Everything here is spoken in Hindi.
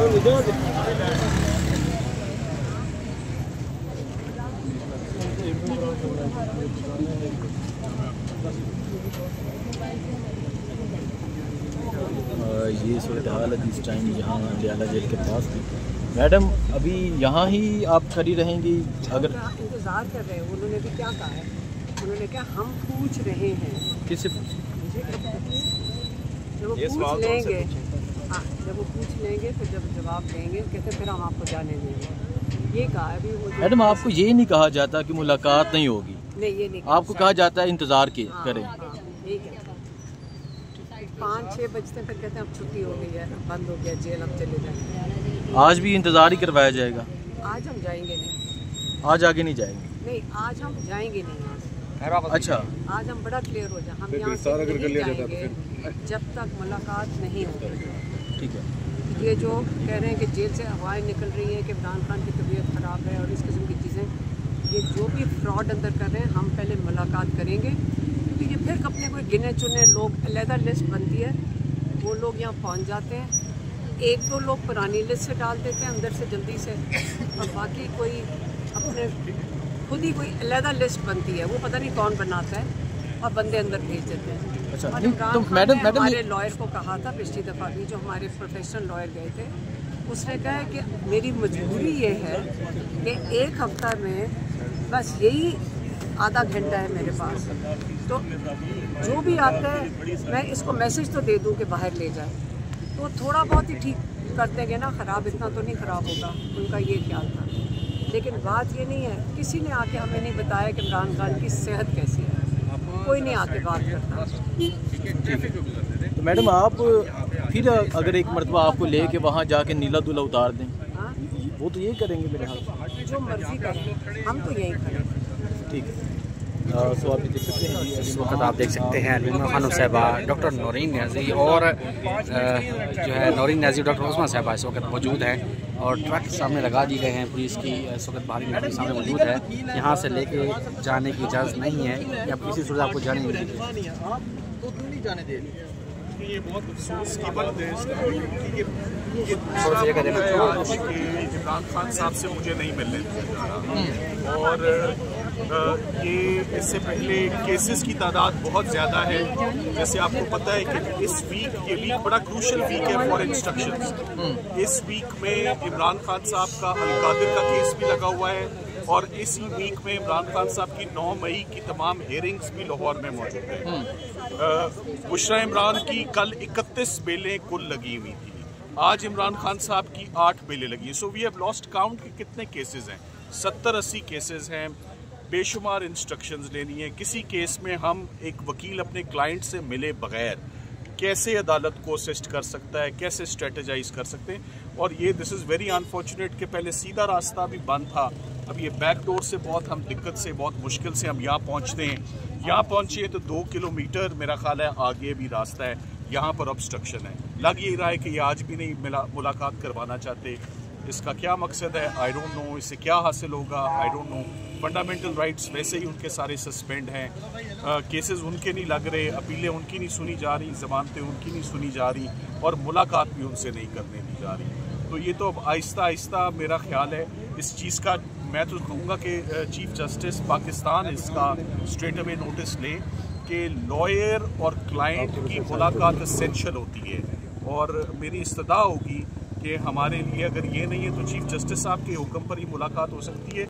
ये सूरत हाल है इस टाइम यहाँ अंडियाला जेल के पास थी। मैडम अभी यहाँ ही आप खड़ी रहेंगी? अगर इंतज़ार कर रहे हैं, उन्होंने भी क्या कहा है, उन्होंने क्या हम पूछ रहे हैं। किससे जब वो पूछ लेंगे, हाँ जब वो पूछ लेंगे फिर जब जवाब देंगे कहते फिर हम आपको जाने देंगे, ये कहा है। अभी मैडम आपको ये नहीं कहा जाता कि मुलाकात नहीं होगी? नहीं, ये नहीं, आपको कहा जाता है इंतज़ार करें। ठीक है, 5-6 बजते फिर कहते हैं अब छुट्टी हो गई है, बंद हो गया जेल, अब चले जाएंगे। आज भी इंतज़ार ही करवाया जाएगा? आज हम जाएंगे नहीं, आज आगे नहीं जाएंगे? नहीं आज हम जाएंगे नहीं यहाँ से। अच्छा, आज हम बड़ा क्लियर हो जाए, हम यहाँ से नहीं जाएंगे जब तक मुलाकात नहीं होगी। ठीक है। ये जो कह रहे हैं कि जेल से हवाएं निकल रही हैं कि इमरान खान की तबीयत ख़राब है और इस किस्म की चीज़ें, ये जो भी फ्रॉड अंदर कर रहे हैं, हम पहले मुलाकात करेंगे। तो ये फिर अपने कोई गिने चुने लोग, अलहदा लिस्ट बनती है, वो लोग यहाँ पहुँच जाते हैं। 1-2 लोग पुरानी लिस्ट से डाल देते हैं अंदर से जल्दी से, और बाकी कोई अपने खुद ही कोई अलहदा लिस्ट बनती है, वो पता नहीं कौन बनाता है और बंदे अंदर भेज देते हैं। अच्छा, और नहीं, इमरान तो खान मैडम ने हमारे लॉयर को कहा था पिछली दफ़ा भी, जो हमारे प्रोफेशनल लॉयर गए थे, उसने कहा है कि मेरी मजबूरी ये है कि 1 हफ्ता में बस यही आधा घंटा है मेरे पास, तो जो भी आता है मैं इसको मैसेज तो दे दूं कि बाहर ले जाए, तो थोड़ा बहुत ही ठीक कर देंगे ना, ख़राब इतना तो नहीं ख़राब होगा, उनका ये ख्याल था। लेकिन बात ये नहीं है, किसी ने आके हमें नहीं बताया कि इमरान खान की सेहत कैसी है, कोई नहीं आके बात करता। तो मैडम आप फिर अगर एक मरतबा आपको लेके वहाँ जाके नीला दूल्हा उतार दें, हाँ? वो तो यही करेंगे मेरे हाथ। जो मर्जी करें, हम तो यही करें। ठीक है। सो आप देख सकते हैं इस वक्त आप देख सकते हैं रीमा खानम साहिबा, डॉक्टर नौरीन न्याजी और जो है नौरीन न्याजी, डॉक्टर उस्मा साहिबा इस वक्त मौजूद हैं, और ट्रक सामने लगा दी गए हैं पुलिस की। इस वक्त बाहरी नागरिक सामने मौजूद है, यहाँ से लेके जाने की इजाज़त नहीं है या किसी सूरत आपको जाने नहीं देंगे। ये बहुत अफसोस की बात है कि इमरान खान साहब से मुझे नहीं मिलने दिया, और ये इससे पहले केसेस की तादाद बहुत ज़्यादा है। जैसे आपको पता है कि इस वीक, ये वीक बड़ा क्रूशल वीक है फॉर इंस्ट्रक्शंस। इस वीक में इमरान खान साहब का अल-कादिर का केस भी लगा हुआ है, और इसी वीक में इमरान खान साहब की 9 मई की तमाम हेयरिंग्स भी लाहौर में मौजूद है। बुशरा इमरान की कल 31 बेलें कुल लगी हुई थी, आज इमरान खान साहब की 8 बेलें लगी। So we have lost count कि कितने केसेस हैं, 70-80 केसेस हैं, बेशुमार इंस्ट्रक्शंस लेनी है। किसी केस में हम एक वकील अपने क्लाइंट से मिले बगैर कैसे अदालत को असिस्ट कर सकता है, कैसे स्ट्रेटेजाइज कर सकते हैं, और ये दिस इज़ वेरी अनफॉर्चुनेट कि पहले सीधा रास्ता भी बंद था, अब ये बैक डोर से बहुत हम दिक्कत से, बहुत मुश्किल से हम यहाँ पहुँचते हैं। यहाँ पहुँचे तो 2 किलोमीटर मेरा ख्याल है आगे भी रास्ता है, यहाँ पर ऑब्स्ट्रक्शन है। लग यही रहा है कि ये आज भी नहीं मुलाकात करवाना चाहते। इसका क्या मकसद है आई डोंट नो, इससे क्या हासिल होगा I don't know. Fundamental rights वैसे ही उनके सारे सस्पेंड हैं, केसेस उनके नहीं लग रहे, अपीलें उनकी नहीं सुनी जा रही, ज़मानतें उनकी नहीं सुनी जा रही, और मुलाकात भी उनसे नहीं करने दी जा रही। तो ये तो अब आहिस्ता आहिस्ता मेरा ख्याल है इस चीज़ का, मैं तो कहूँगा कि चीफ जस्टिस पाकिस्तान इसका स्ट्रेट अवे नोटिस ले कि लॉयर और क्लाइंट की मुलाकात एसेंशियल होती है, और मेरी इस्तदा होगी कि हमारे लिए अगर ये नहीं है तो चीफ जस्टिस साहब के हुक्म पर ही मुलाकात हो सकती है।